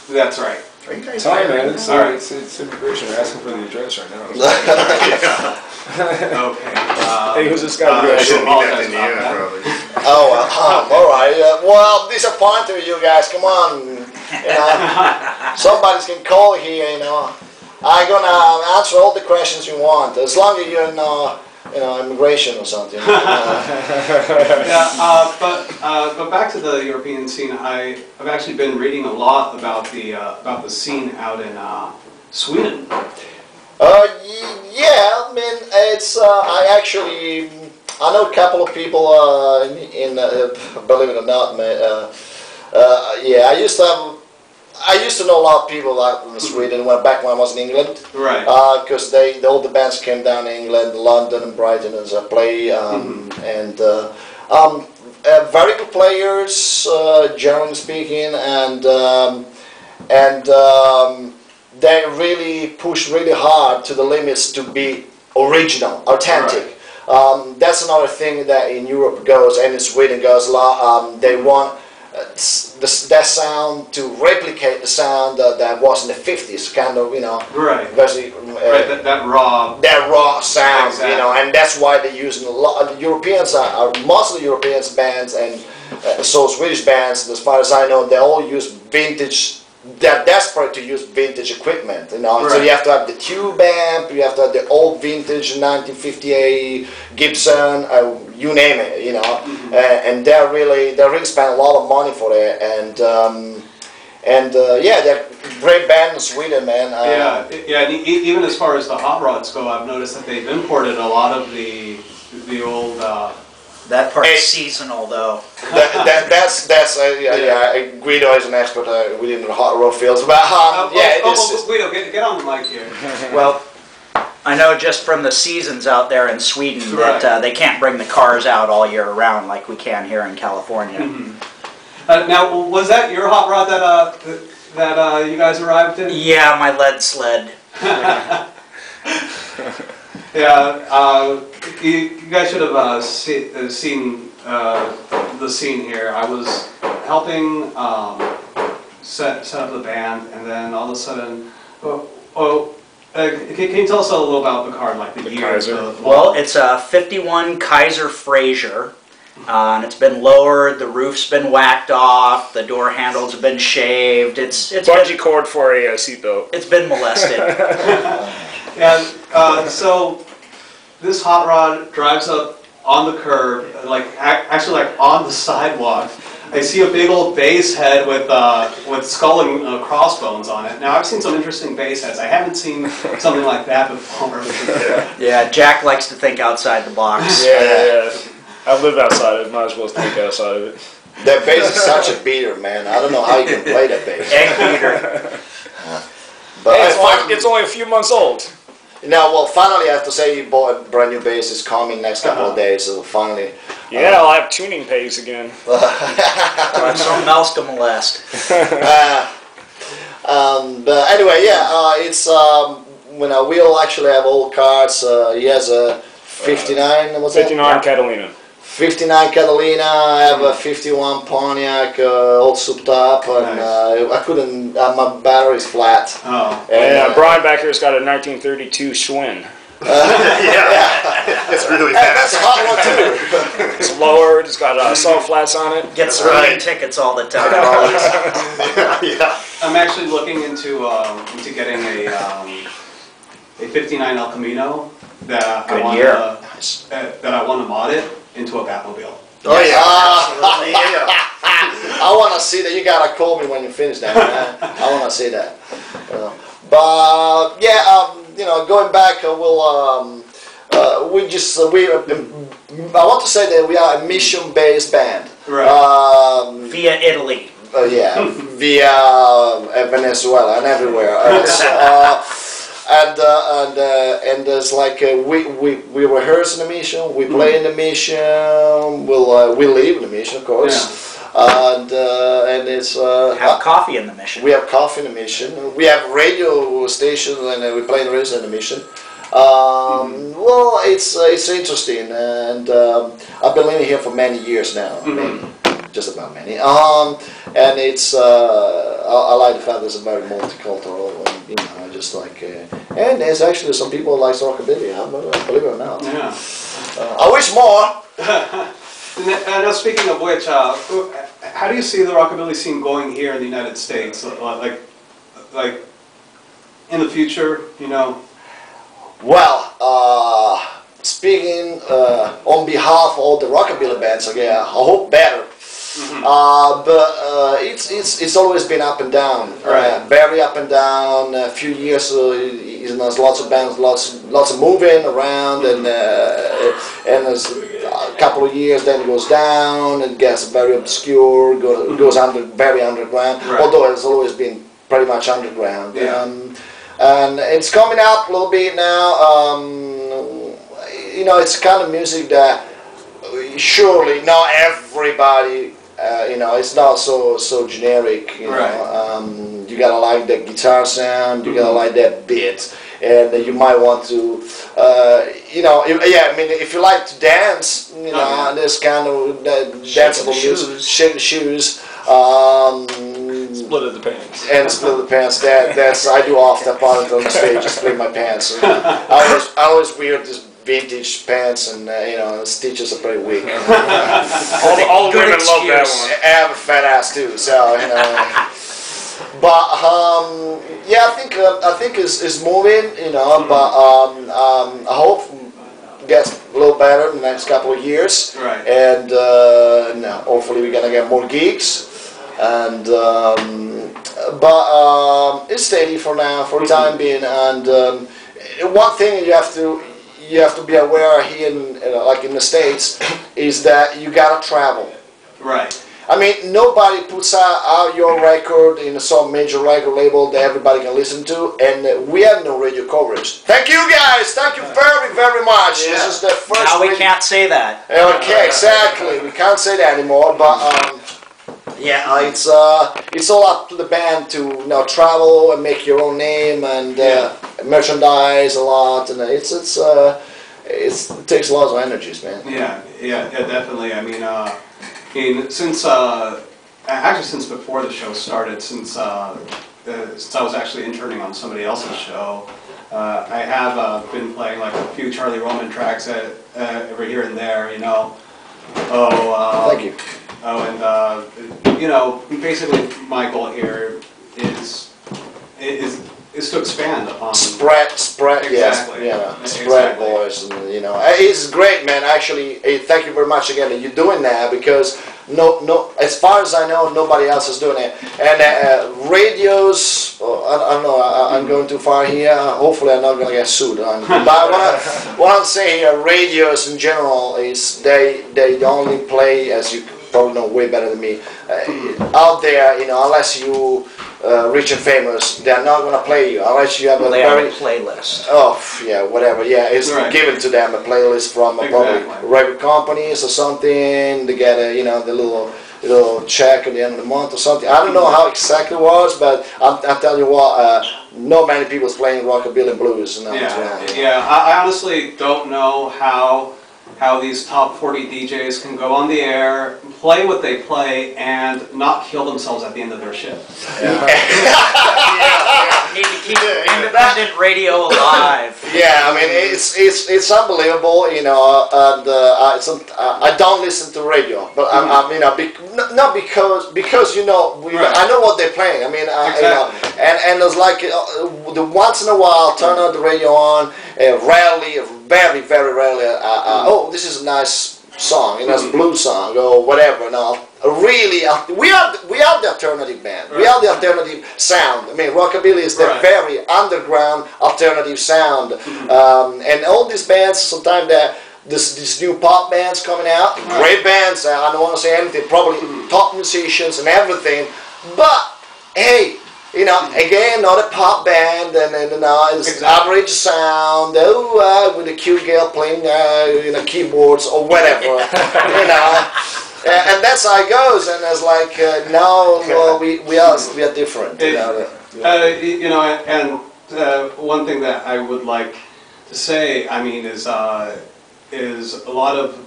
That's right. Are you guys Sorry, man. It's immigration. They're asking for the address right now. Okay. Hey, who's this guy? I shouldn't be back in Indiana, probably. Oh, all right. Well, disappointed you guys. Come on. You know, somebody's can call here. You know, I'm gonna answer all the questions you want, as long as you're in, immigration or something. Yeah, but back to the European scene. I've actually been reading a lot about the scene out in Sweden. Yeah, I mean, it's. I know a couple of people believe it or not, man. Yeah, I used to know a lot of people out in Sweden back when I was in England. Right. Because all the bands came down to England, London and Brighton as a play, and very good players, generally speaking, and they really push really hard to the limits to be original, authentic. Right. That's another thing that in Europe goes, and in Sweden goes a lot. They want that sound to replicate the sound that was in the 50s, kind of, you know. Right. Basically, right. That raw. That raw sound, exactly. You know, and that's why they're using a lot. The Europeans are most of the Europeans bands, and so Swedish bands, as far as I know, they all use vintage. They're desperate to use vintage equipment, you know. Right. So you have to have the tube amp, you have to have the old vintage 1958 Gibson, you name it, you know. And they really spend a lot of money for it, and yeah, they're a great band in Sweden, man. Yeah. And even as far as the hot rods go, I've noticed that they've imported a lot of the old. That part's seasonal, though. That's Guido is an expert within the hot rod fields, but Guido, get on the mic here. Well, I know just from the seasons out there in Sweden that they can't bring the cars out all year round like we can here in California. Now, was that your hot rod that you guys arrived in? Yeah, my lead sled. Yeah, you guys should have seen the scene here. I was helping set up the band, and then all of a sudden, can you tell us a little about the car, like the year? Kaiser. Well, it's a 51 Kaiser Frazier, and it's been lowered. The roof's been whacked off. The door handles have been shaved. It's bungee cord for a seatbelt. It's been molested. And so this hot rod drives up on the curb, actually on the sidewalk. I see a big old bass head with skull and crossbones on it. Now, I've seen some interesting bass heads. I haven't seen something like that before. Yeah, Jack likes to think outside the box. Yeah. I live outside of it. Might as well think outside of it. That bass is such a beater, man. I don't know how you can play that bass. Egg beater. But hey, it's only a few months old. Now, well, finally, I have to say, you bought a brand new bass. It's coming next couple of days, so finally. Yeah, I'll have tuning pays again. Something else to molest. But anyway, yeah, it's we all actually have old cars. He has a 59. What's 59 that? Catalina. 59 Catalina. I have a 51 Pontiac, all souped up, and I couldn't. My battery's flat. Oh. And Brian back here's got a 1932 Schwinn. It's really That's a fast. hot one too. It's lowered. It's got salt flats on it. Gets speeding tickets all the time. Yeah. I'm actually looking into getting a 59 El Camino that I want to mod it into a Batmobile. Oh yeah. I want to see that. You gotta call me when you finish that, man. I want to see that. But yeah, going back, I want to say that we are a mission-based band. Right. Via Italy. Yeah, via Venezuela and everywhere. And it's like we rehearse in the mission, we play in the mission, we live in the mission, of course. Yeah. And it's Have coffee in the mission. we have coffee in the mission. We have radio stations, and we play the radio in the mission. Well, it's interesting, and I've been living here for many years now. I mean, just about many. And it's I like the fact that it's very multicultural. And, you know, just like and there's actually some people like rockabilly. Believe it or not. Yeah. I wish more. Now, speaking of which, how do you see the rockabilly scene going here in the United States? Like in the future, you know? Well, speaking on behalf of all the rockabilly bands, again, I hope better. But it's always been up and down, Right. Very up and down. A few years, you know, there's lots of bands, lots of moving around, and there's a couple of years, then it goes down, it gets very obscure, goes very underground. Right. Although it's always been pretty much underground. Yeah. And it's coming up a little bit now. You know, it's kind of music that surely not everybody. You know, it's not so generic. You know, you gotta like that guitar sound. You gotta like that beat, and you might want to. You know, yeah. I mean, if you like to dance, you know, this kind of danceable music, shake the shoes. Split of the pants. And split the pants. That's I do often part on the stage. I split my pants. I always wear this vintage pants, and you know, the stitches are pretty weak. All the women love that one. I have a fat ass too, so you know. But yeah, I think it's moving, you know. But I hope it gets a little better in the next couple of years. Right. And hopefully we're gonna get more gigs. And but it's steady for now, for the time being. And one thing you have to be aware here, like in the States, is that you gotta travel. Right. I mean, nobody puts out your record in some major record label that everybody can listen to, and we have no radio coverage. Thank you guys, thank you very, very much. Yeah. This is the first. Now we can't say that. Okay, exactly. We can't say that anymore, but yeah, it's all up to the band to travel and make your own name and merchandise a lot, and it takes a lot of energies, man. Yeah, definitely. I mean, since actually since before the show started, since I was actually interning on somebody else's show, I have been playing like a few Charlie Roman tracks every here and there, you know. Thank you. And you know, basically my goal here is to expand upon spread, exactly. Spread voice, and you know, it's great, man. Actually, thank you very much again that you're doing that, because no, as far as I know, nobody else is doing it. And radios, I don't know, I'm going too far here. Hopefully, I'm not going to get sued. But what I'm saying here, radios in general is they only play, as you probably know way better than me, out there, you know, unless you rich and famous, they're not going to play you unless you have a very playlist. Oh yeah, whatever. Yeah, it's Right. given to them a playlist from probably record companies or something. They get the little check at the end of the month or something. I don't know how exactly it was, but I'm telling you what, not many people's playing rockabilly and blues. Yeah. I honestly don't know how these top 40 DJs can go on the air, play what they play, and not kill themselves at the end of their shift. Need to keep independent radio alive. Yeah, I mean it's unbelievable, you know. And I don't listen to radio, but not because you know I know what they're playing. I mean, you know, and it's like the once in a while turn on the radio on. Rarely, very rarely. Oh, this is a nice song, you know, it's a blues song or whatever. No, really, we are the alternative band. We are the alternative sound. I mean, rockabilly is the very underground alternative sound, and all these bands sometimes this new pop bands coming out, great bands. I don't want to say anything. Probably top musicians and everything, but hey. You know, again, not a pop band, and it's average sound. With a cute girl playing, keyboards or whatever, you know. And that's how it goes. And it's like, well, we are different. You know, and one thing that I would like to say, I mean, is a lot of